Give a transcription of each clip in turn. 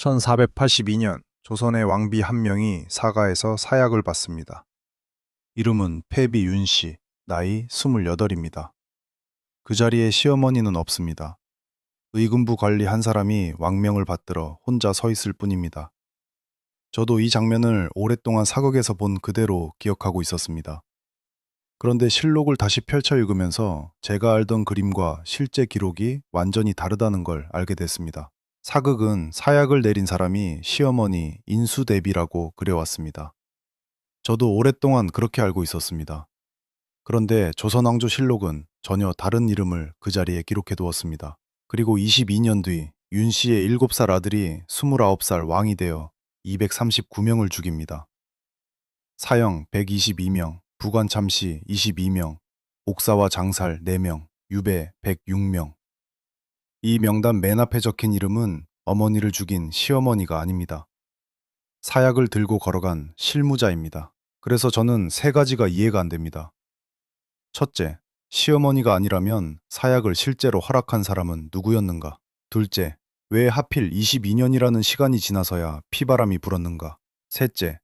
1482년 조선의 왕비 한 명이 사가에서 사약을 받습니다. 이름은 패비 윤씨, 나이 28입니다. 그 자리에 시어머니는 없습니다. 의금부 관리 한 사람이 왕명을 받들어 혼자 서 있을 뿐입니다. 저도 이 장면을 오랫동안 사극에서 본 그대로 기억하고 있었습니다. 그런데 실록을 다시 펼쳐 읽으면서 제가 알던 그림과 실제 기록이 완전히 다르다는 걸 알게 됐습니다. 사극은 사약을 내린 사람이 시어머니 인수대비라고 그려왔습니다. 저도 오랫동안 그렇게 알고 있었습니다. 그런데 조선왕조실록은 전혀 다른 이름을 그 자리에 기록해 두었습니다. 그리고 22년 뒤 윤씨의 7살 아들이 29살 왕이 되어 239명을 죽입니다. 사형 122명, 부관참시 22명, 옥사와 장살 4명, 유배 106명. 이 명단 맨 앞에 적힌 이름은 어머니를 죽인 시어머니가 아닙니다. 사약을 들고 걸어간 실무자입니다. 그래서 저는 3가지가 이해가 안 됩니다. 첫째, 시어머니가 아니라면 사약을 실제로 허락한 사람은 누구였는가? 둘째, 왜 하필 22년이라는 시간이 지나서야 피바람이 불었는가? 셋째,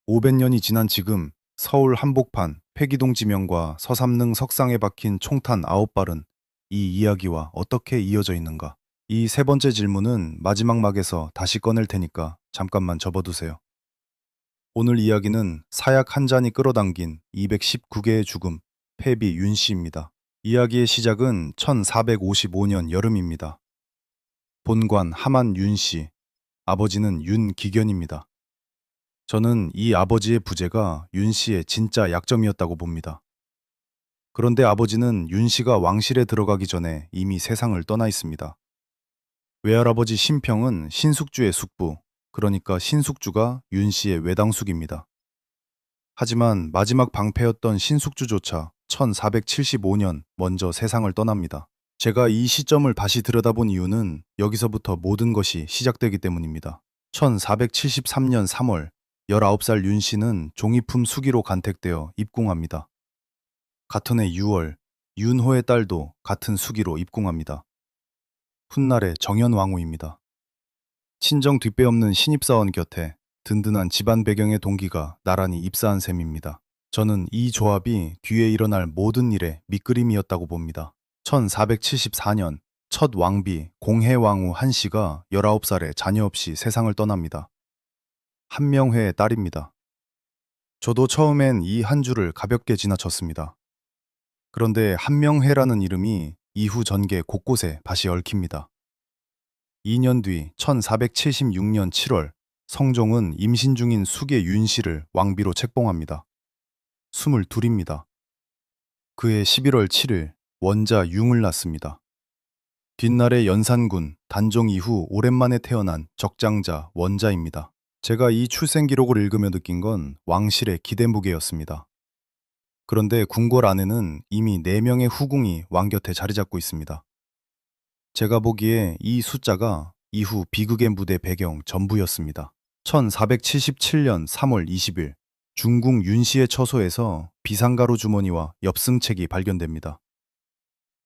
500년이 지난 지금 서울 한복판 폐기동 지명과 서삼릉 석상에 박힌 총탄 9발은 이 이야기와 어떻게 이어져 있는가? 이 3번째 질문은 마지막 막에서 다시 꺼낼 테니까 잠깐만 접어두세요. 오늘 이야기는 사약 한 잔이 끌어당긴 219개의 죽음, 패비 윤씨입니다. 이야기의 시작은 1455년 여름입니다. 본관 하만 윤씨, 아버지는 윤기견입니다. 저는 이 아버지의 부재가 윤씨의 진짜 약점이었다고 봅니다. 그런데 아버지는 윤씨가 왕실에 들어가기 전에 이미 세상을 떠나 있습니다. 외할아버지 신평은 신숙주의 숙부, 그러니까 신숙주가 윤씨의 외당숙입니다. 하지만 마지막 방패였던 신숙주조차 1475년 먼저 세상을 떠납니다. 제가 이 시점을 다시 들여다본 이유는 여기서부터 모든 것이 시작되기 때문입니다. 1473년 3월 19살 윤씨는 종이품 수기로 간택되어 입궁합니다. 같은 해 6월 윤호의 딸도 같은 수기로 입궁합니다. 훗날의 정현왕후입니다. 친정 뒷배 없는 신입사원 곁에 든든한 집안 배경의 동기가 나란히 입사한 셈입니다. 저는 이 조합이 뒤에 일어날 모든 일의 밑그림이었다고 봅니다. 1474년 첫 왕비 공해왕후 한씨가 19살에 자녀 없이 세상을 떠납니다. 한명회의 딸입니다. 저도 처음엔 이 한 줄을 가볍게 지나쳤습니다. 그런데 한명회라는 이름이 이후 전개 곳곳에 다시 얽힙니다. 2년 뒤 1476년 7월 성종은 임신 중인 숙의 윤씨를 왕비로 책봉합니다. 22입니다. 그해 11월 7일 원자 융을 낳습니다. 뒷날의 연산군 단종 이후 오랜만에 태어난 적장자 원자입니다. 제가 이 출생 기록을 읽으며 느낀 건 왕실의 기대무게였습니다. 그런데 궁궐 안에는 이미 4명의 후궁이 왕 곁에 자리 잡고 있습니다. 제가 보기에 이 숫자가 이후 비극의 무대 배경 전부였습니다. 1477년 3월 20일 중궁 윤씨의 처소에서 비상가루 주머니와 엽승책이 발견됩니다.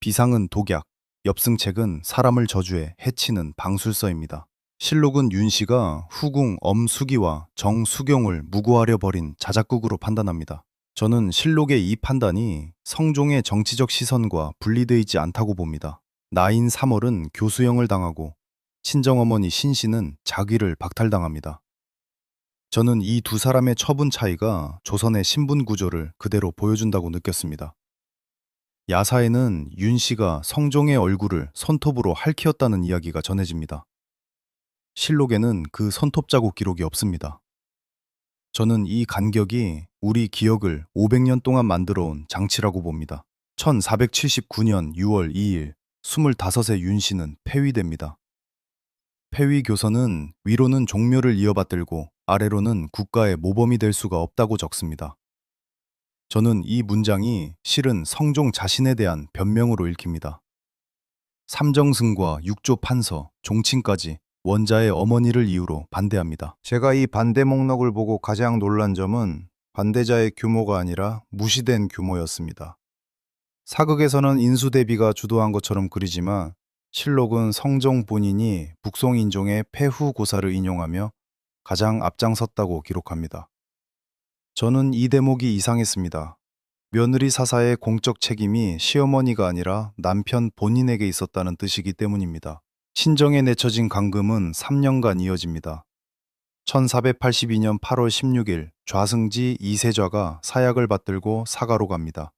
비상은 독약, 엽승책은 사람을 저주해 해치는 방술서입니다. 실록은 윤씨가 후궁 엄수기와 정수경을 무고하려 벌인 자작극으로 판단합니다. 저는 실록의 이 판단이 성종의 정치적 시선과 분리되어 있지 않다고 봅니다. 나인 3월은 교수형을 당하고 친정어머니 신씨는 자귀를 박탈당합니다. 저는 이 두 사람의 처분 차이가 조선의 신분 구조를 그대로 보여준다고 느꼈습니다. 야사에는 윤씨가 성종의 얼굴을 손톱으로 핥히었다는 이야기가 전해집니다. 실록에는 그 손톱 자국 기록이 없습니다. 저는 이 간격이 우리 기억을 500년 동안 만들어온 장치라고 봅니다. 1479년 6월 2일 25세 윤씨는 폐위됩니다. 폐위 교서는 위로는 종묘를 이어받들고 아래로는 국가의 모범이 될 수가 없다고 적습니다. 저는 이 문장이 실은 성종 자신에 대한 변명으로 읽힙니다. 삼정승과 육조 판서, 종친까지 원자의 어머니를 이유로 반대합니다. 제가 이 반대 목록을 보고 가장 놀란 점은 반대자의 규모가 아니라 무시된 규모였습니다. 사극에서는 인수대비가 주도한 것처럼 그리지만 실록은 성종 본인이 북송인종의 폐후고사를 인용하며 가장 앞장섰다고 기록합니다. 저는 이 대목이 이상했습니다. 며느리 사사의 공적 책임이 시어머니가 아니라 남편 본인에게 있었다는 뜻이기 때문입니다. 친정에 내쳐진 간금은 3년간 이어집니다. 1482년 8월 16일 좌승지 이세좌가 사약을 받들고 사가로 갑니다.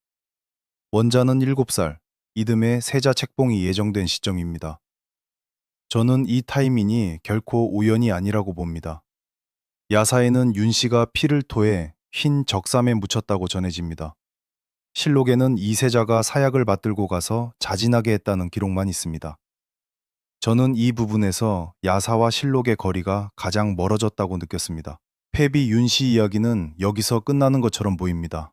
원자는 7살, 이듬해 세자 책봉이 예정된 시점입니다. 저는 이 타이밍이 결코 우연이 아니라고 봅니다. 야사에는 윤 씨가 피를 토해 흰 적삼에 묻혔다고 전해집니다. 실록에는 이세자가 사약을 받들고 가서 자진하게 했다는 기록만 있습니다. 저는 이 부분에서 야사와 실록의 거리가 가장 멀어졌다고 느꼈습니다. 패비 윤 씨 이야기는 여기서 끝나는 것처럼 보입니다.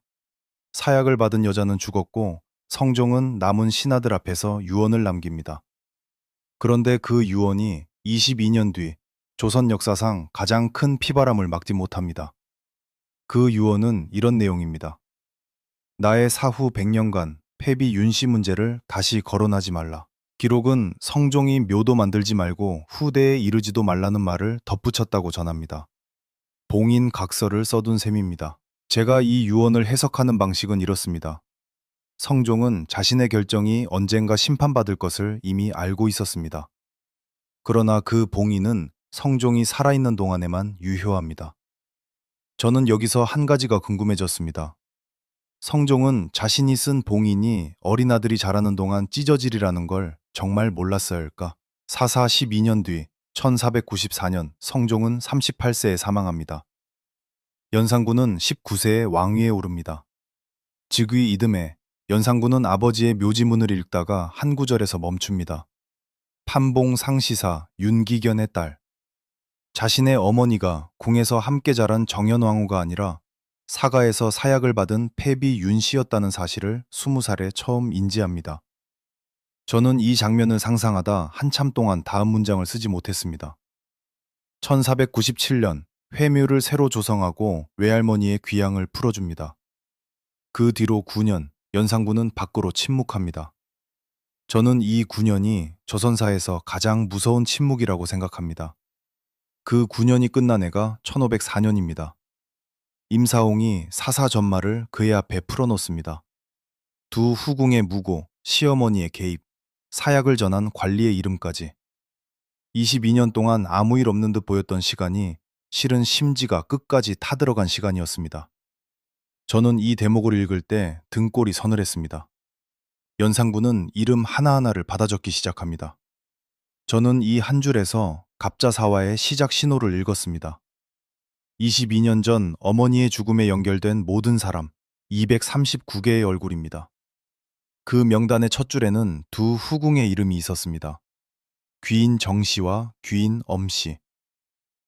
사약을 받은 여자는 죽었고 성종은 남은 신하들 앞에서 유언을 남깁니다. 그런데 그 유언이 22년 뒤 조선 역사상 가장 큰 피바람을 막지 못합니다. 그 유언은 이런 내용입니다. 나의 사후 100년간 패비 윤 씨 문제를 다시 거론하지 말라. 기록은 성종이 묘도 만들지 말고 후대에 이르지도 말라는 말을 덧붙였다고 전합니다. 봉인 각서를 써둔 셈입니다. 제가 이 유언을 해석하는 방식은 이렇습니다. 성종은 자신의 결정이 언젠가 심판받을 것을 이미 알고 있었습니다. 그러나 그 봉인은 성종이 살아있는 동안에만 유효합니다. 저는 여기서 한 가지가 궁금해졌습니다. 성종은 자신이 쓴 봉인이 어린 아들이 자라는 동안 찢어지리라는 걸 정말 몰랐어야 할까? 사사 12년 뒤 1494년 성종은 38세에 사망합니다. 연산군은 19세에 왕위에 오릅니다. 즉위 이듬해 연산군은 아버지의 묘지문을 읽다가 한 구절에서 멈춥니다. 판봉 상시사 윤기견의 딸. 자신의 어머니가 궁에서 함께 자란 정현왕후가 아니라 사가에서 사약을 받은 패비 윤 씨였다는 사실을 20살에 처음 인지합니다. 저는 이 장면을 상상하다 한참 동안 다음 문장을 쓰지 못했습니다. 1497년 회묘를 새로 조성하고 외할머니의 귀양을 풀어줍니다. 그 뒤로 9년 연산군은 밖으로 침묵합니다. 저는 이 9년이 조선사에서 가장 무서운 침묵이라고 생각합니다. 그 9년이 끝난 해가 1504년입니다. 임사홍이 사사전말을 그의 앞에 풀어놓습니다. 두 후궁의 무고, 시어머니의 개입, 사약을 전한 관리의 이름까지. 22년 동안 아무 일 없는 듯 보였던 시간이 실은 심지가 끝까지 타들어간 시간이었습니다. 저는 이 대목을 읽을 때 등골이 서늘했습니다. 연산군은 이름 하나하나를 받아 적기 시작합니다. 저는 이 한 줄에서 갑자사화의 시작 신호를 읽었습니다. 22년 전 어머니의 죽음에 연결된 모든 사람, 239개의 얼굴입니다. 그 명단의 첫 줄에는 두 후궁의 이름이 있었습니다. 귀인 정씨와 귀인 엄씨.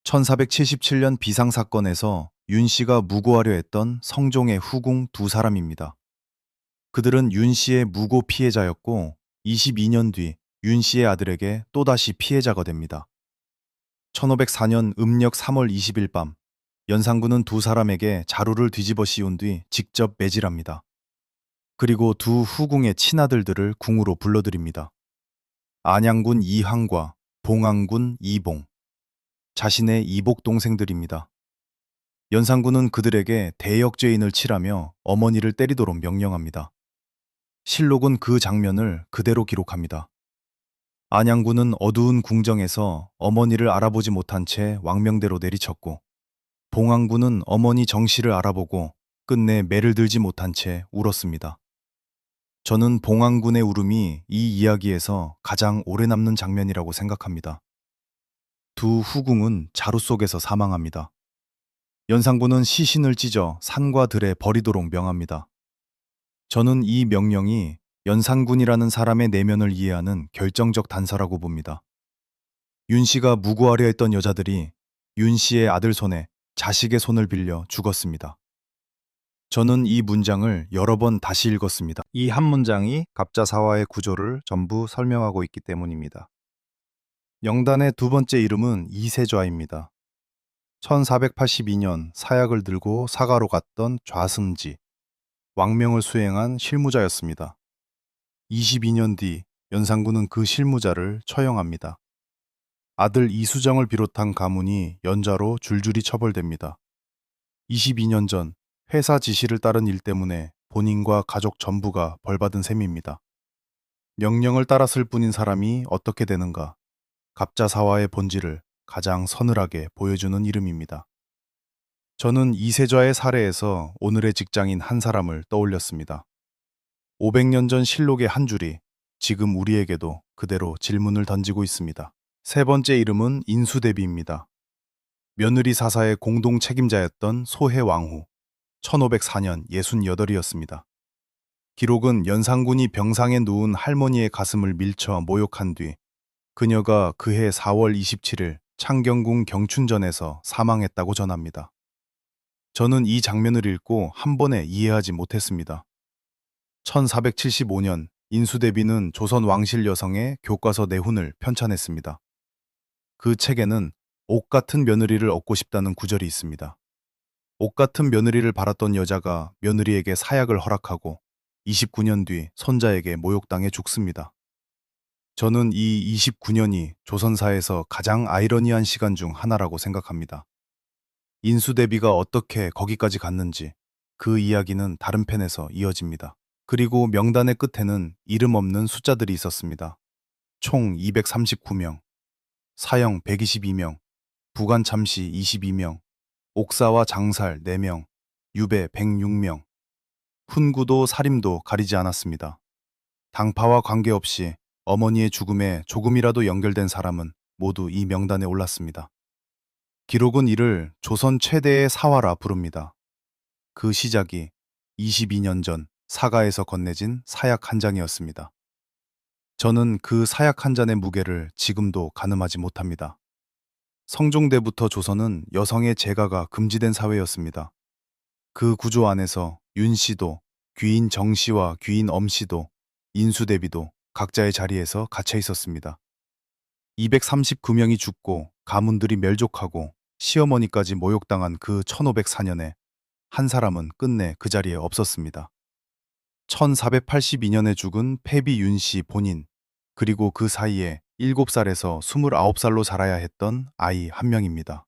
1477년 비상사건에서 윤 씨가 무고하려 했던 성종의 후궁 두 사람입니다. 그들은 윤 씨의 무고 피해자였고 22년 뒤 윤 씨의 아들에게 또다시 피해자가 됩니다. 1504년 음력 3월 20일 밤 연산군은 두 사람에게 자루를 뒤집어 씌운 뒤 직접 매질합니다. 그리고 두 후궁의 친아들들을 궁으로 불러들입니다. 안양군 이항과 봉안군 이봉, 자신의 이복 동생들입니다. 연산군은 그들에게 대역죄인을 치라며 어머니를 때리도록 명령합니다. 실록은 그 장면을 그대로 기록합니다. 안양군은 어두운 궁정에서 어머니를 알아보지 못한 채 왕명대로 내리쳤고, 봉안군은 어머니 정씨를 알아보고 끝내 매를 들지 못한 채 울었습니다. 저는 봉안군의 울음이 이 이야기에서 가장 오래 남는 장면이라고 생각합니다. 두 후궁은 자루 속에서 사망합니다. 연산군은 시신을 찢어 산과 들에 버리도록 명합니다. 저는 이 명령이 연산군이라는 사람의 내면을 이해하는 결정적 단서라고 봅니다. 윤 씨가 무고하려 했던 여자들이 윤 씨의 아들 손에 자식의 손을 빌려 죽었습니다. 저는 이 문장을 여러 번 다시 읽었습니다. 이 한 문장이 갑자사화의 구조를 전부 설명하고 있기 때문입니다. 영단의 두 번째 이름은 이세좌입니다. 1482년 사약을 들고 사가로 갔던 좌승지, 왕명을 수행한 실무자였습니다. 22년 뒤 연산군은 그 실무자를 처형합니다. 아들 이수정을 비롯한 가문이 연좌로 줄줄이 처벌됩니다. 22년 전 회사 지시를 따른 일 때문에 본인과 가족 전부가 벌받은 셈입니다. 명령을 따랐을 뿐인 사람이 어떻게 되는가? 갑자사화의 본질을 가장 서늘하게 보여주는 이름입니다. 저는 이세좌의 사례에서 오늘의 직장인 한 사람을 떠올렸습니다. 500년 전 실록의 한 줄이 지금 우리에게도 그대로 질문을 던지고 있습니다. 세 번째 이름은 인수대비입니다. 며느리 사사의 공동 책임자였던 소해왕후, 1504년 68이었습니다. 기록은 연산군이 병상에 누운 할머니의 가슴을 밀쳐 모욕한 뒤 그녀가 그해 4월 27일 창경궁 경춘전에서 사망했다고 전합니다. 저는 이 장면을 읽고 한 번에 이해하지 못했습니다. 1475년 인수대비는 조선 왕실 여성의 교과서 내훈을 편찬했습니다. 그 책에는 옥 같은 며느리를 얻고 싶다는 구절이 있습니다. 옥 같은 며느리를 바랐던 여자가 며느리에게 사약을 허락하고 29년 뒤 손자에게 모욕당해 죽습니다. 저는 이 29년이 조선사에서 가장 아이러니한 시간 중 하나라고 생각합니다. 인수대비가 어떻게 거기까지 갔는지 그 이야기는 다른 편에서 이어집니다. 그리고 명단의 끝에는 이름 없는 숫자들이 있었습니다. 총 239명, 사형 122명, 부관 참시 22명, 옥사와 장살 4명, 유배 106명, 훈구도 살임도 가리지 않았습니다. 당파와 관계없이 어머니의 죽음에 조금이라도 연결된 사람은 모두 이 명단에 올랐습니다. 기록은 이를 조선 최대의 사화라 부릅니다. 그 시작이 22년 전 사가에서 건네진 사약 한 장이었습니다. 저는 그 사약 한 잔의 무게를 지금도 가늠하지 못합니다. 성종대부터 조선은 여성의 재가가 금지된 사회였습니다. 그 구조 안에서 윤씨도, 귀인 정씨와 귀인 엄씨도, 인수대비도 각자의 자리에서 갇혀 있었습니다. 239명이 죽고 가문들이 멸족하고 시어머니까지 모욕당한 그 1504년에 한 사람은 끝내 그 자리에 없었습니다. 1482년에 죽은 패비 윤씨 본인, 그리고 그 사이에 7살에서 29살로 자라야 했던 아이 한 명입니다.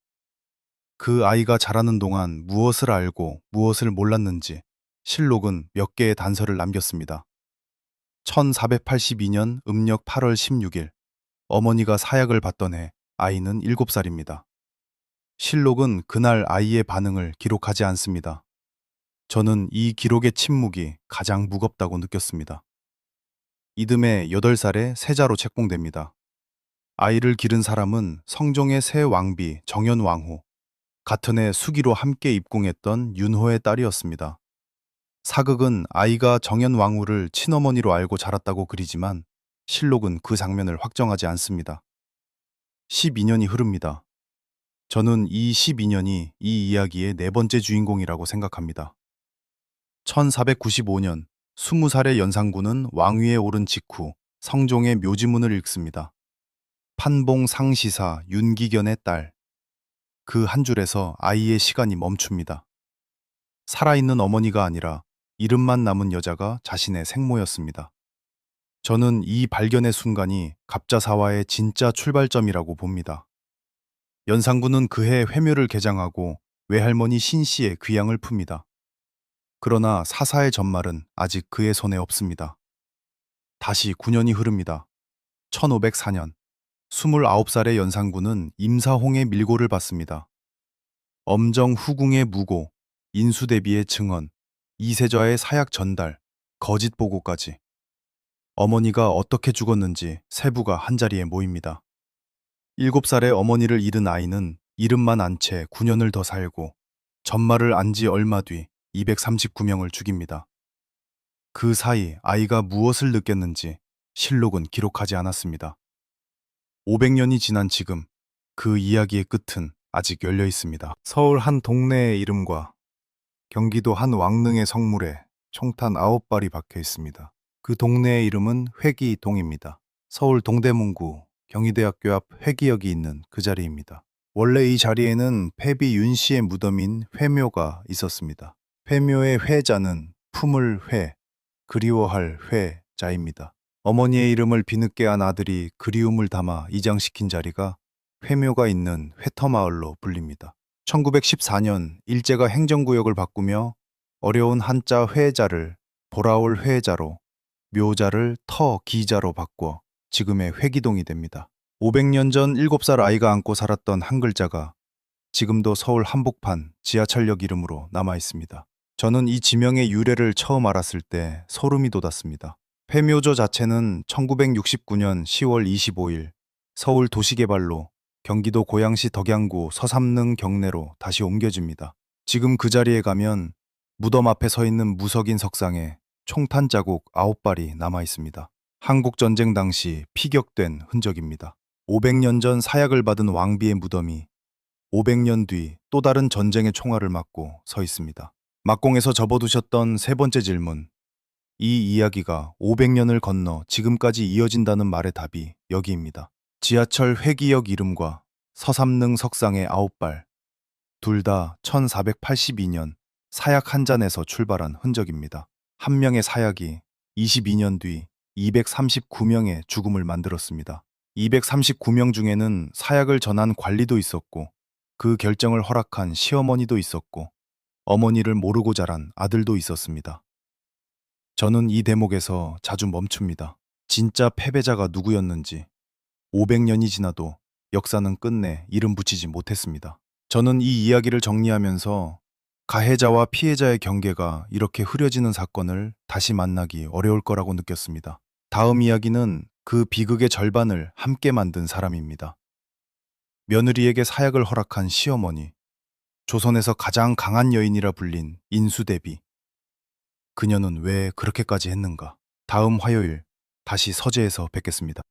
그 아이가 자라는 동안 무엇을 알고 무엇을 몰랐는지 실록은 몇 개의 단서를 남겼습니다. 1482년 음력 8월 16일, 어머니가 사약을 받던 해 아이는 7살입니다. 실록은 그날 아이의 반응을 기록하지 않습니다. 저는 이 기록의 침묵이 가장 무겁다고 느꼈습니다. 이듬해 8살에 세자로 책봉됩니다. 아이를 기른 사람은 성종의 새 왕비 정현왕후, 같은 해 수기로 함께 입궁했던 윤호의 딸이었습니다. 사극은 아이가 정현왕후를 친어머니로 알고 자랐다고 그리지만 실록은 그 장면을 확정하지 않습니다. 12년이 흐릅니다. 저는 이 12년이 이 이야기의 네 번째 주인공이라고 생각합니다. 1495년 20살의 연산군은 왕위에 오른 직후 성종의 묘지문을 읽습니다. 판봉 상시사 윤기견의 딸. 그 한 줄에서 아이의 시간이 멈춥니다. 살아있는 어머니가 아니라 이름만 남은 여자가 자신의 생모였습니다. 저는 이 발견의 순간이 갑자사화의 진짜 출발점이라고 봅니다. 연산군은 그해 회묘를 개장하고 외할머니 신씨의 귀양을 풉니다. 그러나 사사의 전말은 아직 그의 손에 없습니다. 다시 9년이 흐릅니다. 1504년 29살의 연산군은 임사홍의 밀고를 받습니다. 엄정 후궁의 무고, 인수대비의 증언, 이세좌의 사약 전달, 거짓 보고까지. 어머니가 어떻게 죽었는지 세부가 한자리에 모입니다. 7살의 어머니를 잃은 아이는 이름만 안 채 9년을 더 살고 전말을 안 지 얼마 뒤 239명을 죽입니다. 그 사이 아이가 무엇을 느꼈는지 실록은 기록하지 않았습니다. 500년이 지난 지금 그 이야기의 끝은 아직 열려 있습니다. 서울 한 동네의 이름과 경기도 한 왕릉의 성물에 총탄 9발이 박혀 있습니다. 그 동네의 이름은 회기동입니다. 서울 동대문구 경희대학교 앞 회기역이 있는 그 자리입니다. 원래 이 자리에는 패비 윤씨의 무덤인 회묘가 있었습니다. 회묘의 회자는 품을 회, 그리워할 회자입니다. 어머니의 이름을 비늦게 한 아들이 그리움을 담아 이장시킨 자리가 회묘가 있는 회터마을로 불립니다. 1914년 일제가 행정구역을 바꾸며 어려운 한자 회자를 보라올 회자로, 묘자를 기자로 바꿔 지금의 회기동이 됩니다. 500년 전 7살 아이가 안고 살았던 한 글자가 지금도 서울 한복판 지하철역 이름으로 남아 있습니다. 저는 이 지명의 유래를 처음 알았을 때 소름이 돋았습니다. 회묘조 자체는 1969년 10월 25일 서울 도시개발로 경기도 고양시 덕양구 서삼릉 경내로 다시 옮겨집니다. 지금 그 자리에 가면 무덤 앞에 서 있는 무석인 석상에 총탄 자국 9발이 남아 있습니다. 한국전쟁 당시 피격된 흔적입니다. 500년 전 사약을 받은 왕비의 무덤이 500년 뒤 또 다른 전쟁의 총알을 맞고 서 있습니다. 막공에서 접어두셨던 세 번째 질문. 이 이야기가 500년을 건너 지금까지 이어진다는 말의 답이 여기입니다. 지하철 회기역 이름과 서삼릉 석상의 9발, 둘 다 1482년 사약 한 잔에서 출발한 흔적입니다. 한 명의 사약이 22년 뒤 239명의 죽음을 만들었습니다. 239명 중에는 사약을 전한 관리도 있었고, 그 결정을 허락한 시어머니도 있었고, 어머니를 모르고 자란 아들도 있었습니다. 저는 이 대목에서 자주 멈춥니다. 진짜 패배자가 누구였는지 500년이 지나도 역사는 끝내 이름 붙이지 못했습니다. 저는 이 이야기를 정리하면서 가해자와 피해자의 경계가 이렇게 흐려지는 사건을 다시 만나기 어려울 거라고 느꼈습니다. 다음 이야기는 그 비극의 절반을 함께 만든 사람입니다. 며느리에게 사약을 허락한 시어머니, 조선에서 가장 강한 여인이라 불린 인수대비. 그녀는 왜 그렇게까지 했는가? 다음 화요일 다시 서재에서 뵙겠습니다.